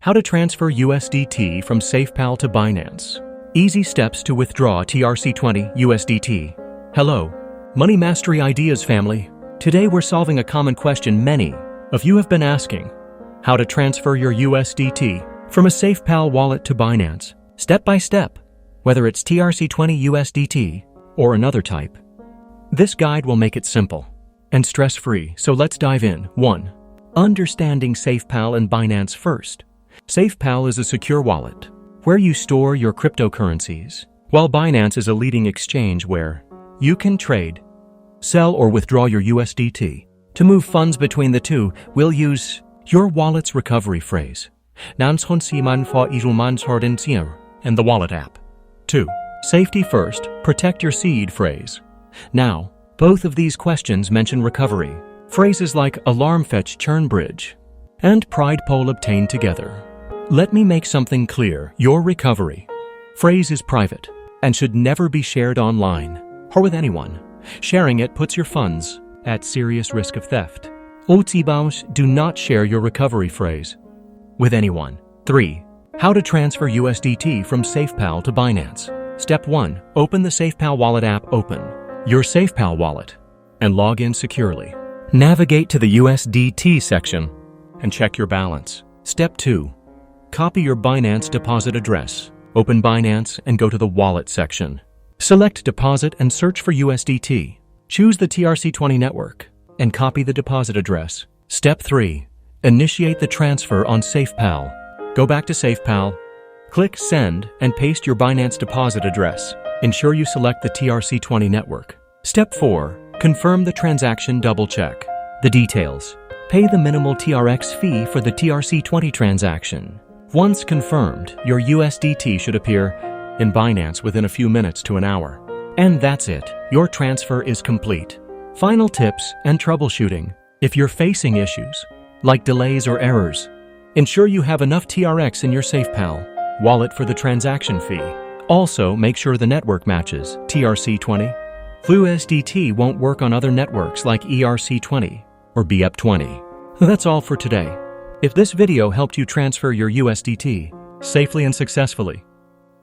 How to transfer USDT from SafePal to Binance. Easy steps to withdraw TRC20 USDT. Hello, Money Mastery Ideas family. Today we're solving a common question many of you have been asking: how to transfer your USDT from a SafePal wallet to Binance, step by step, whether it's TRC20 USDT or another type. This guide will make it simple and stress-free, so let's dive in. 1. Understanding SafePal and Binance first. SafePal is a secure wallet where you store your cryptocurrencies, while Binance is a leading exchange where you can trade, sell, or withdraw your USDT. To move funds between the two, we'll use your wallet's recovery phrase, and the wallet app. 2. Safety first, protect your seed phrase. Now, both of these questions mention recovery. Phrases like alarm fetch churn bridge and pride poll obtain together. Let me make something clear. Your recovery phrase is private and should never be shared online or with anyone. Sharing it puts your funds at serious risk of theft. Do not share your recovery phrase with anyone. 3. How to transfer USDT from SafePal to Binance. Step 1. Open the SafePal wallet app. Open your SafePal wallet and log in securely. Navigate to the USDT section and check your balance. Step 2. Copy your Binance deposit address. Open Binance and go to the Wallet section. Select Deposit and search for USDT. Choose the TRC20 network and copy the deposit address. Step 3. Initiate the transfer on SafePal. Go back to SafePal, click Send, and paste your Binance deposit address. Ensure you select the TRC20 network. Step 4. Confirm the transaction. Double-check the details. Pay the minimal TRX fee for the TRC20 transaction. Once confirmed, your USDT should appear in Binance within a few minutes to an hour. And that's it. Your transfer is complete. Final tips and troubleshooting. If you're facing issues like delays or errors, ensure you have enough TRX in your SafePal wallet for the transaction fee. Also, make sure the network matches TRC20. USDT won't work on other networks like ERC20 or BEP20. That's all for today. If this video helped you transfer your USDT safely and successfully,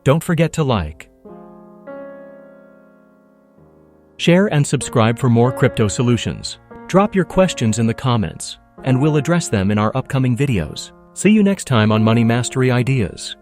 don't forget to like, share, and subscribe for more crypto solutions. Drop your questions in the comments, and we'll address them in our upcoming videos. See you next time on Money Mastery Ideas.